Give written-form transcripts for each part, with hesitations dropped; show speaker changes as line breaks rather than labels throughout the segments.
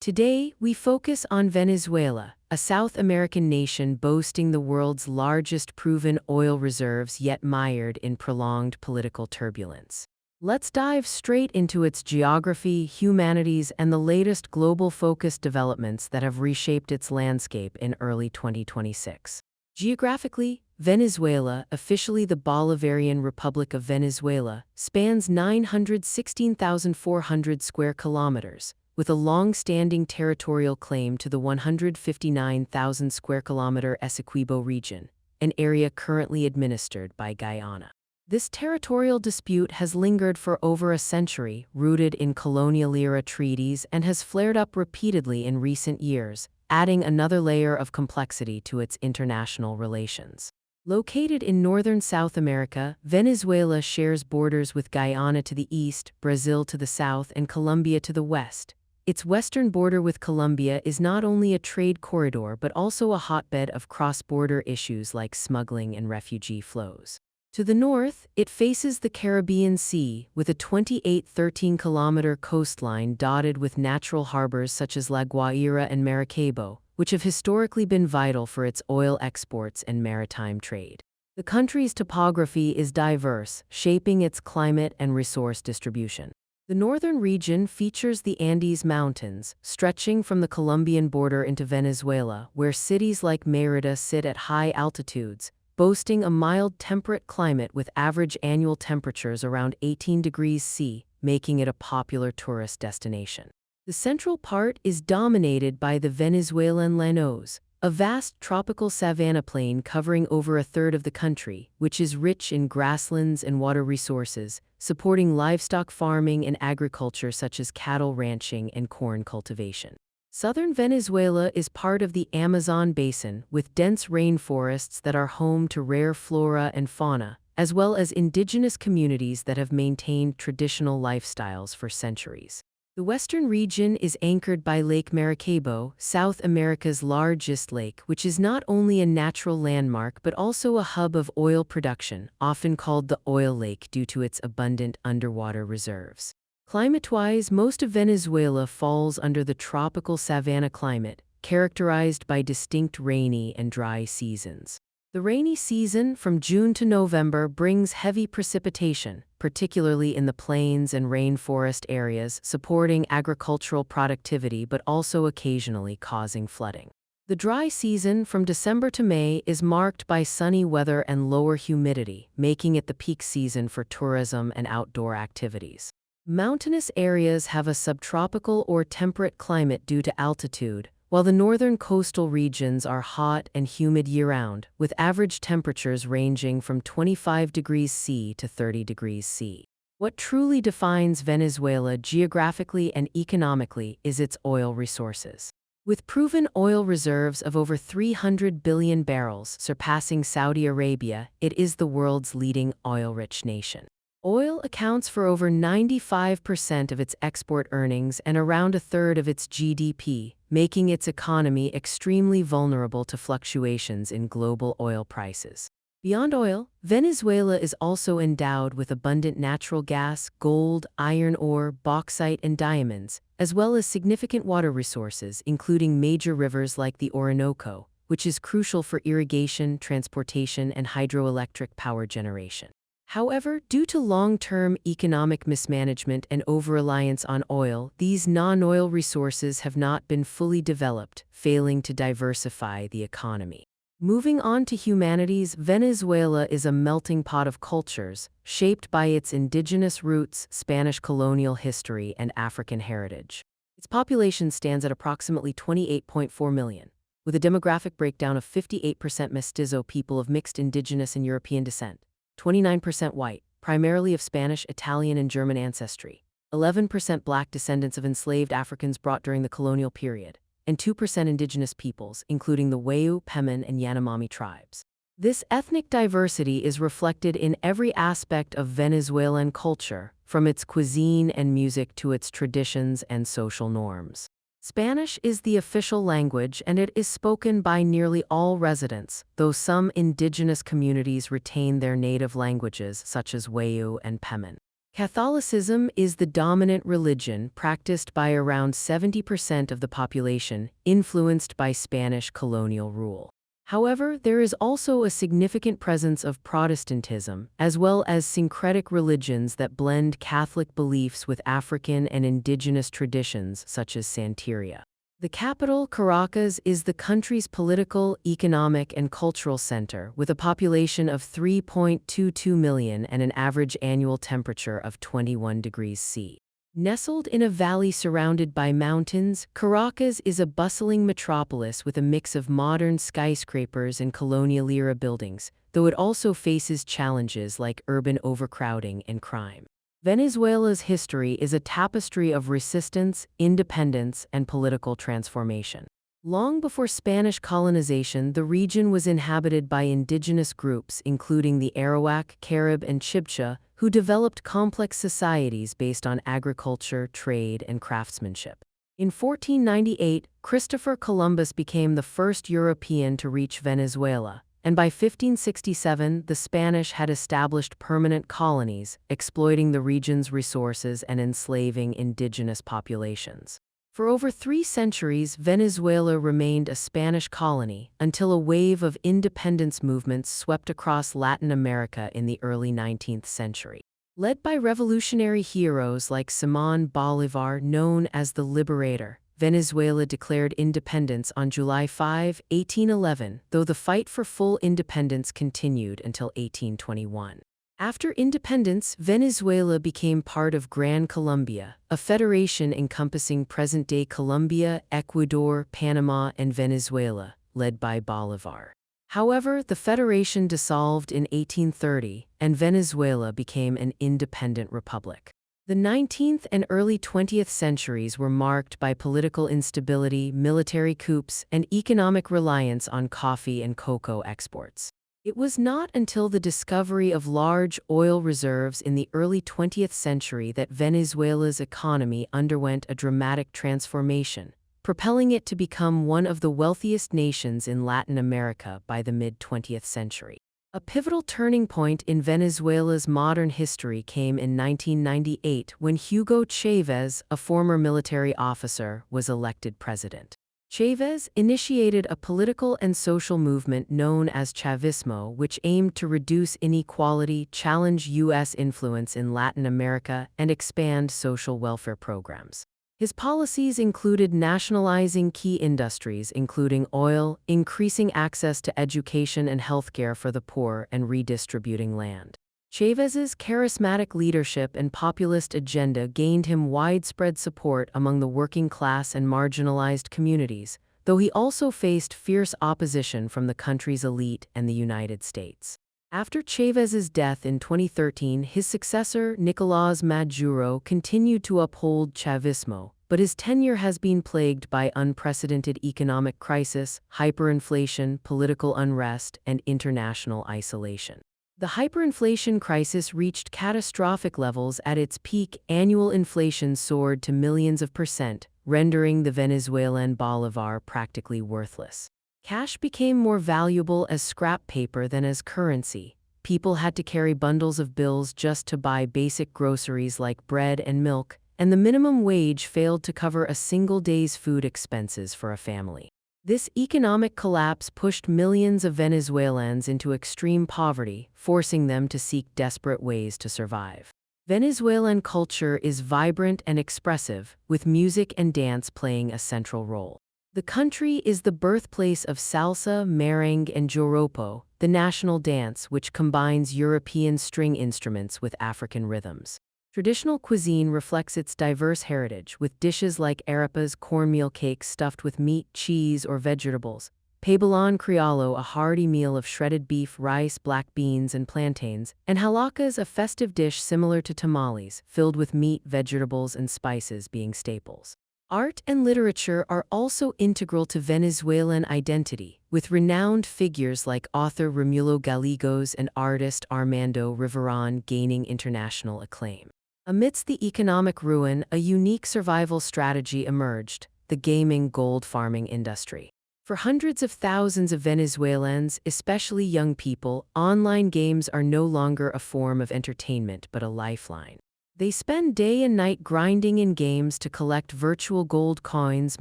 Today, we focus on Venezuela, a South American nation boasting the world's largest proven oil reserves yet mired in prolonged political turbulence. Let's dive straight into its geography, humanities, and the latest global-focused developments that have reshaped its landscape in early 2026. Geographically, Venezuela, officially the Bolivarian Republic of Venezuela, spans 916,400 square kilometers, with a long-standing territorial claim to the 159,000 square kilometer Essequibo region, an area currently administered by Guyana. This territorial dispute has lingered for over a century, rooted in colonial-era treaties, and has flared up repeatedly in recent years, adding another layer of complexity to its international relations. Located in northern South America, Venezuela shares borders with Guyana to the east, Brazil to the south, and Colombia to the west. Its western border with Colombia is not only a trade corridor but also a hotbed of cross-border issues like smuggling and refugee flows. To the north, it faces the Caribbean Sea, with a 13-kilometer coastline dotted with natural harbors such as La Guaira and Maracaibo, which have historically been vital for its oil exports and maritime trade. The country's topography is diverse, shaping its climate and resource distribution. The northern region features the Andes Mountains, stretching from the Colombian border into Venezuela, where cities like Mérida sit at high altitudes, boasting a mild temperate climate with average annual temperatures around 18 degrees C, making it a popular tourist destination. The central part is dominated by the Venezuelan llanos, a vast tropical savanna plain covering over a third of the country, which is rich in grasslands and water resources, supporting livestock farming and agriculture such as cattle ranching and corn cultivation. Southern Venezuela is part of the Amazon basin, with dense rainforests that are home to rare flora and fauna, as well as indigenous communities that have maintained traditional lifestyles for centuries. The western region is anchored by Lake Maracaibo, South America's largest lake, which is not only a natural landmark but also a hub of oil production, often called the Oil Lake due to its abundant underwater reserves. Climate-wise, most of Venezuela falls under the tropical savanna climate, characterized by distinct rainy and dry seasons. The rainy season, from June to November, brings heavy precipitation, particularly in the plains and rainforest areas, supporting agricultural productivity but also occasionally causing flooding. The dry season, from December to May, is marked by sunny weather and lower humidity, making it the peak season for tourism and outdoor activities. Mountainous areas have a subtropical or temperate climate due to altitude, while the northern coastal regions are hot and humid year-round, with average temperatures ranging from 25 degrees C to 30 degrees C. What truly defines Venezuela geographically and economically is its oil resources. With proven oil reserves of over 300 billion barrels, surpassing Saudi Arabia, it is the world's leading oil-rich nation. Oil accounts for over 95% of its export earnings and around a third of its GDP, making its economy extremely vulnerable to fluctuations in global oil prices. Beyond oil, Venezuela is also endowed with abundant natural gas, gold, iron ore, bauxite, and diamonds, as well as significant water resources, including major rivers like the Orinoco, which is crucial for irrigation, transportation, and hydroelectric power generation. However, due to long-term economic mismanagement and over-reliance on oil, these non-oil resources have not been fully developed, failing to diversify the economy. Moving on to humanities, Venezuela is a melting pot of cultures, shaped by its indigenous roots, Spanish colonial history, and African heritage. Its population stands at approximately 28.4 million, with a demographic breakdown of 58% mestizo people of mixed indigenous and European descent, 29% white, primarily of Spanish, Italian, and German ancestry, 11% black descendants of enslaved Africans brought during the colonial period, and 2% indigenous peoples, including the Wayuu, Pemen, and Yanomami tribes. This ethnic diversity is reflected in every aspect of Venezuelan culture, from its cuisine and music to its traditions and social norms. Spanish is the official language and it is spoken by nearly all residents, though some indigenous communities retain their native languages such as Wayuu and Pemen. Catholicism is the dominant religion practiced by around 70% of the population, influenced by Spanish colonial rule. However, there is also a significant presence of Protestantism, as well as syncretic religions that blend Catholic beliefs with African and indigenous traditions such as Santeria. The capital, Caracas, is the country's political, economic, and cultural center, with a population of 3.22 million and an average annual temperature of 21 degrees C. Nestled in a valley surrounded by mountains, Caracas is a bustling metropolis with a mix of modern skyscrapers and colonial-era buildings, though it also faces challenges like urban overcrowding and crime. Venezuela's history is a tapestry of resistance, independence, and political transformation. Long before Spanish colonization, the region was inhabited by indigenous groups including the Arawak, Carib, and Chibcha, who developed complex societies based on agriculture, trade, and craftsmanship. In 1498, Christopher Columbus became the first European to reach Venezuela, and by 1567 the Spanish had established permanent colonies, exploiting the region's resources and enslaving indigenous populations. For over 3 centuries, Venezuela remained a Spanish colony until a wave of independence movements swept across Latin America in the early 19th century. Led by revolutionary heroes like Simón Bolívar, known as the Liberator, Venezuela declared independence on July 5, 1811, though the fight for full independence continued until 1821. After independence, Venezuela became part of Gran Colombia, a federation encompassing present-day Colombia, Ecuador, Panama, and Venezuela, led by Bolívar. However, the federation dissolved in 1830, and Venezuela became an independent republic. The 19th and early 20th centuries were marked by political instability, military coups, and economic reliance on coffee and cocoa exports. It was not until the discovery of large oil reserves in the early 20th century that Venezuela's economy underwent a dramatic transformation, propelling it to become one of the wealthiest nations in Latin America by the mid-20th century. A pivotal turning point in Venezuela's modern history came in 1998 when Hugo Chávez, a former military officer, was elected president. Chávez initiated a political and social movement known as Chavismo, which aimed to reduce inequality, challenge U.S. influence in Latin America, and expand social welfare programs. His policies included nationalizing key industries including oil, increasing access to education and healthcare for the poor, and redistributing land. Chávez's charismatic leadership and populist agenda gained him widespread support among the working class and marginalized communities, though he also faced fierce opposition from the country's elite and the United States. After Chávez's death in 2013, his successor, Nicolás Maduro, continued to uphold Chavismo, but his tenure has been plagued by unprecedented economic crisis, hyperinflation, political unrest, and international isolation. The hyperinflation crisis reached catastrophic levels at its peak. Annual inflation soared to millions of %, rendering the Venezuelan bolívar practically worthless. Cash became more valuable as scrap paper than as currency. People had to carry bundles of bills just to buy basic groceries like bread and milk, and the minimum wage failed to cover a single day's food expenses for a family. This economic collapse pushed millions of Venezuelans into extreme poverty, forcing them to seek desperate ways to survive. Venezuelan culture is vibrant and expressive, with music and dance playing a central role. The country is the birthplace of salsa, merengue, and joropo, the national dance which combines European string instruments with African rhythms. Traditional cuisine reflects its diverse heritage, with dishes like arepas, cornmeal cakes stuffed with meat, cheese, or vegetables, pabellón criollo, a hearty meal of shredded beef, rice, black beans, and plantains, and hallacas, a festive dish similar to tamales, filled with meat, vegetables, and spices being staples. Art and literature are also integral to Venezuelan identity, with renowned figures like author Romulo Gallegos and artist Armando Rivera gaining international acclaim. Amidst the economic ruin, a unique survival strategy emerged: the gaming gold farming industry. For hundreds of thousands of Venezuelans, especially young people, online games are no longer a form of entertainment but a lifeline. They spend day and night grinding in games to collect virtual gold coins,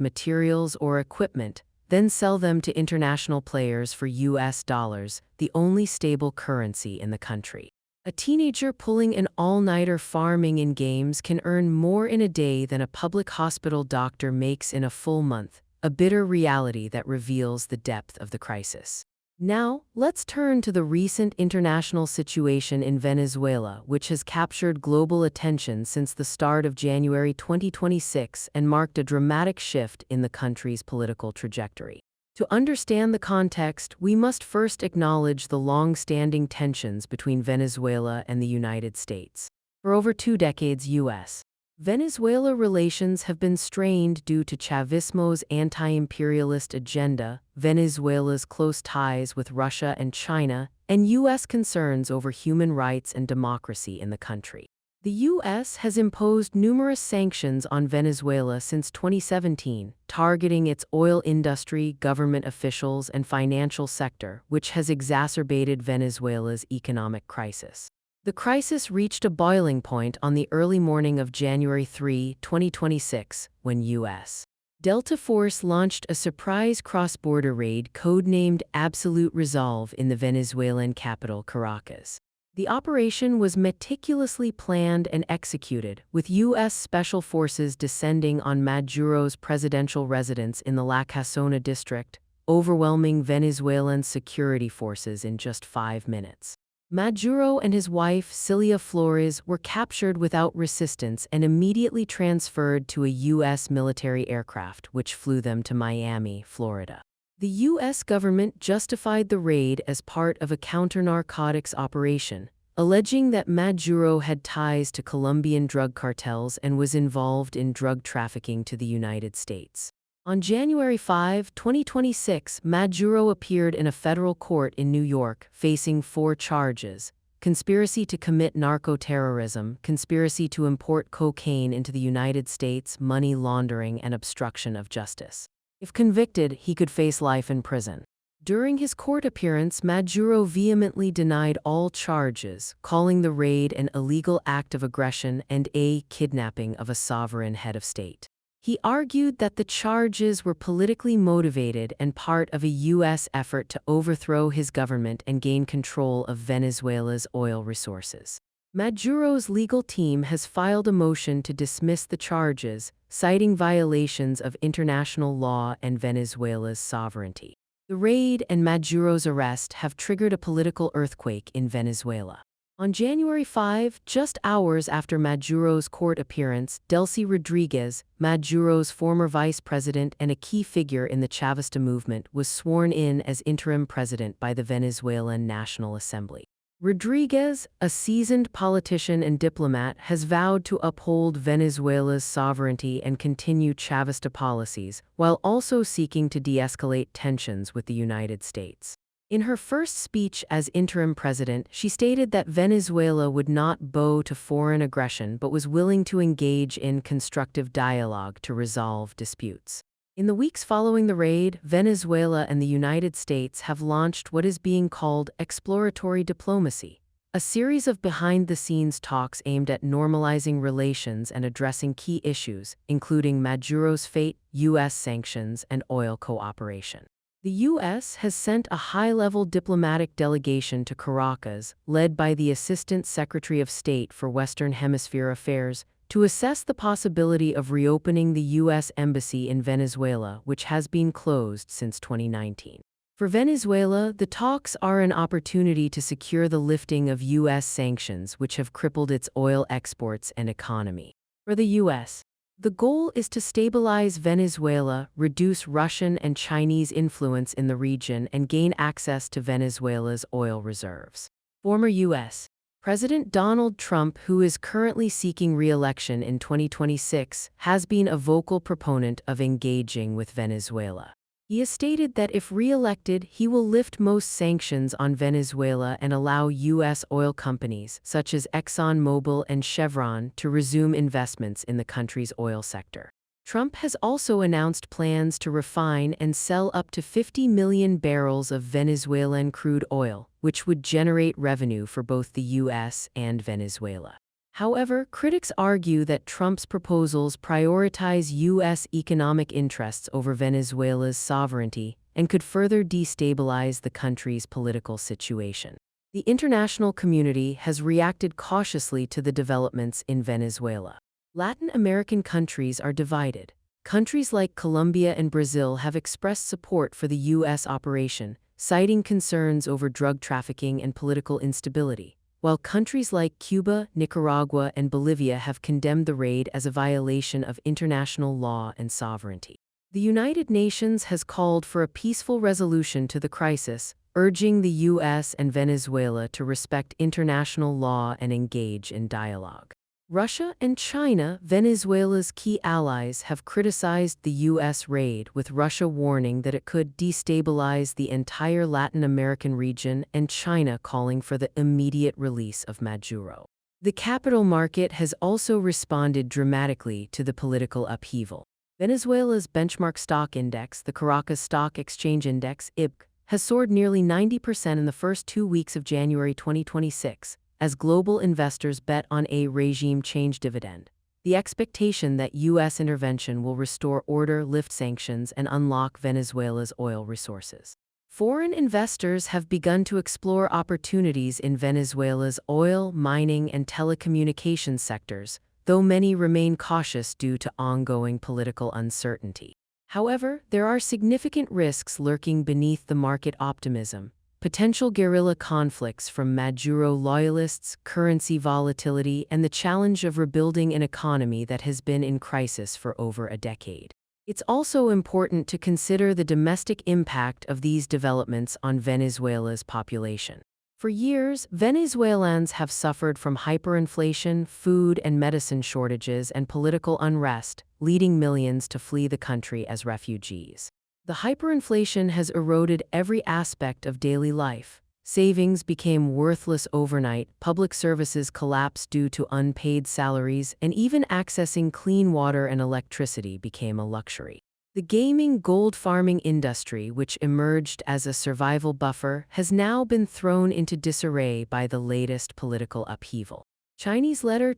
materials, or equipment, then sell them to international players for US dollars, the only stable currency in the country. A teenager pulling an all-nighter farming in games can earn more in a day than a public hospital doctor makes in a full month, a bitter reality that reveals the depth of the crisis. Now, let's turn to the recent international situation in Venezuela, which has captured global attention since the start of January 2026 and marked a dramatic shift in the country's political trajectory. To understand the context, we must first acknowledge the long-standing tensions between Venezuela and the United States. For over 2 decades, U.S. Venezuela relations have been strained due to Chavismo's anti-imperialist agenda, Venezuela's close ties with Russia and China, and U.S. concerns over human rights and democracy in the country. The U.S. has imposed numerous sanctions on Venezuela since 2017, targeting its oil industry, government officials, and financial sector, which has exacerbated Venezuela's economic crisis. The crisis reached a boiling point on the early morning of January 3, 2026, when U.S. Delta Force launched a surprise cross-border raid codenamed Absolute Resolve in the Venezuelan capital, Caracas. The operation was meticulously planned and executed, with U.S. Special Forces descending on Maduro's presidential residence in the La Casona district, overwhelming Venezuelan security forces in just 5 minutes. Maduro and his wife, Cilia Flores, were captured without resistance and immediately transferred to a U.S. military aircraft, which flew them to Miami, Florida. The U.S. government justified the raid as part of a counter-narcotics operation, alleging that Maduro had ties to Colombian drug cartels and was involved in drug trafficking to the United States. On January 5, 2026, Maduro appeared in a federal court in New York, facing 4 charges: conspiracy to commit narco-terrorism, conspiracy to import cocaine into the United States, money laundering, and obstruction of justice. If convicted, he could face life in prison. During his court appearance, Maduro vehemently denied all charges, calling the raid an illegal act of aggression and a kidnapping of a sovereign head of state. He argued that the charges were politically motivated and part of a U.S. effort to overthrow his government and gain control of Venezuela's oil resources. Maduro's legal team has filed a motion to dismiss the charges, citing violations of international law and Venezuela's sovereignty. The raid and Maduro's arrest have triggered a political earthquake in Venezuela. On January 5, just hours after Maduro's court appearance, Delcy Rodriguez, Maduro's former vice president and a key figure in the Chavista movement, was sworn in as interim president by the Venezuelan National Assembly. Rodriguez, a seasoned politician and diplomat, has vowed to uphold Venezuela's sovereignty and continue Chavista policies, while also seeking to de-escalate tensions with the United States. In her first speech as interim president, she stated that Venezuela would not bow to foreign aggression but was willing to engage in constructive dialogue to resolve disputes. In the weeks following the raid, Venezuela and the United States have launched what is being called exploratory diplomacy, a series of behind-the-scenes talks aimed at normalizing relations and addressing key issues, including Maduro's fate, U.S. sanctions, and oil cooperation. The U.S. has sent a high-level diplomatic delegation to Caracas, led by the Assistant Secretary of State for Western Hemisphere Affairs, to assess the possibility of reopening the U.S. Embassy in Venezuela, which has been closed since 2019. For Venezuela, the talks are an opportunity to secure the lifting of U.S. sanctions, which have crippled its oil exports and economy. For the U.S., the goal is to stabilize Venezuela, reduce Russian and Chinese influence in the region, and gain access to Venezuela's oil reserves. Former U.S. President Donald Trump, who is currently seeking re-election in 2026, has been a vocal proponent of engaging with Venezuela. He has stated that if re-elected, he will lift most sanctions on Venezuela and allow U.S. oil companies, such as ExxonMobil and Chevron, to resume investments in the country's oil sector. Trump has also announced plans to refine and sell up to 50 million barrels of Venezuelan crude oil, which would generate revenue for both the U.S. and Venezuela. However, critics argue that Trump's proposals prioritize U.S. economic interests over Venezuela's sovereignty and could further destabilize the country's political situation. The international community has reacted cautiously to the developments in Venezuela. Latin American countries are divided. Countries like Colombia and Brazil have expressed support for the U.S. operation, citing concerns over drug trafficking and political instability, while countries like Cuba, Nicaragua, and Bolivia have condemned the raid as a violation of international law and sovereignty. The United Nations has called for a peaceful resolution to the crisis, urging the U.S. and Venezuela to respect international law and engage in dialogue. Russia and China, Venezuela's key allies, have criticized the U.S. raid, with Russia warning that it could destabilize the entire Latin American region and China calling for the immediate release of Maduro. The capital market has also responded dramatically to the political upheaval. Venezuela's benchmark stock index, the Caracas Stock Exchange Index, IBC, has soared nearly 90% in the first 2 weeks of January 2026, as global investors bet on a regime change dividend. The expectation that U.S. intervention will restore order, lift sanctions, and unlock Venezuela's oil resources. Foreign investors have begun to explore opportunities in Venezuela's oil, mining, and telecommunications sectors, though many remain cautious due to ongoing political uncertainty. However, there are significant risks lurking beneath the market optimism: potential guerrilla conflicts from Maduro loyalists, currency volatility, and the challenge of rebuilding an economy that has been in crisis for over a decade. It's also important to consider the domestic impact of these developments on Venezuela's population. For years, Venezuelans have suffered from hyperinflation, food and medicine shortages, and political unrest, leading millions to flee the country as refugees. The hyperinflation has eroded every aspect of daily life. Savings became worthless overnight, public services collapsed due to unpaid salaries, and even accessing clean water and electricity became a luxury. The gaming gold farming industry, which emerged as a survival buffer, has now been thrown into disarray by the latest political upheaval. Chinese letter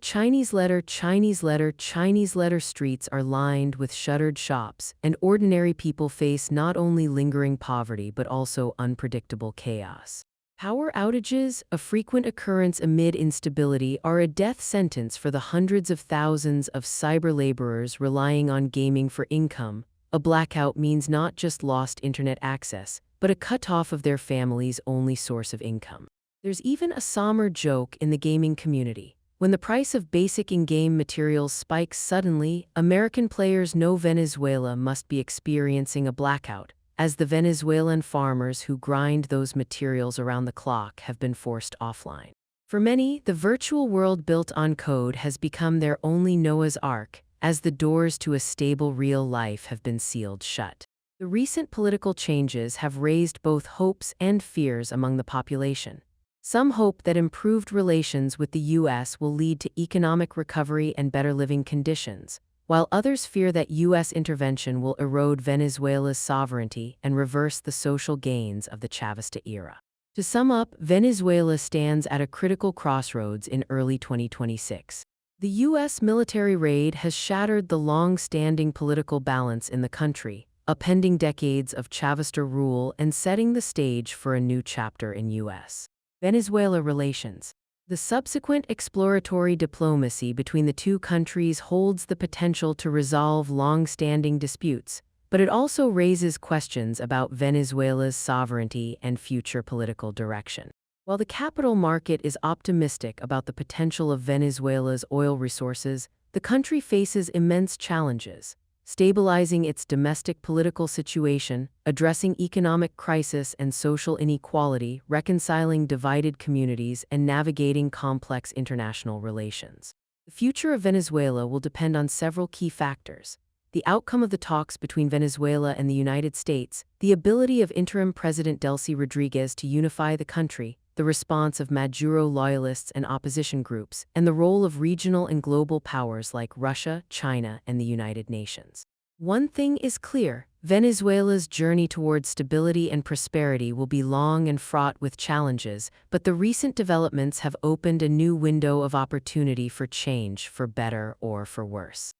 streets are lined with shuttered shops, and ordinary people face not only lingering poverty but also unpredictable chaos. Power outages, a frequent occurrence amid instability, are a death sentence for the hundreds of thousands of cyber laborers relying on gaming for income. A blackout means not just lost internet access, but a cutoff of their family's only source of income. There's even a somber joke in the gaming community. When the price of basic in-game materials spikes suddenly, American players know Venezuela must be experiencing a blackout, as the Venezuelan farmers who grind those materials around the clock have been forced offline. For many, the virtual world built on code has become their only Noah's Ark, as the doors to a stable real life have been sealed shut. The recent political changes have raised both hopes and fears among the population. Some hope that improved relations with the U.S. will lead to economic recovery and better living conditions, while others fear that U.S. intervention will erode Venezuela's sovereignty and reverse the social gains of the Chavista era. To sum up, Venezuela stands at a critical crossroads in early 2026. The U.S. military raid has shattered the long-standing political balance in the country, upending decades of Chavista rule and setting the stage for a new chapter in U.S. Venezuela relations. The subsequent exploratory diplomacy between the two countries holds the potential to resolve long-standing disputes, but it also raises questions about Venezuela's sovereignty and future political direction. While the capital market is optimistic about the potential of Venezuela's oil resources, the country faces immense challenges: stabilizing its domestic political situation, addressing economic crisis and social inequality, reconciling divided communities, and navigating complex international relations. The future of Venezuela will depend on several key factors: the outcome of the talks between Venezuela and the United States, the ability of interim President Delcy Rodriguez to unify the country, the response of Maduro loyalists and opposition groups, and the role of regional and global powers like Russia, China, and the United Nations. One thing is clear: Venezuela's journey toward stability and prosperity will be long and fraught with challenges, but the recent developments have opened a new window of opportunity for change, for better or for worse.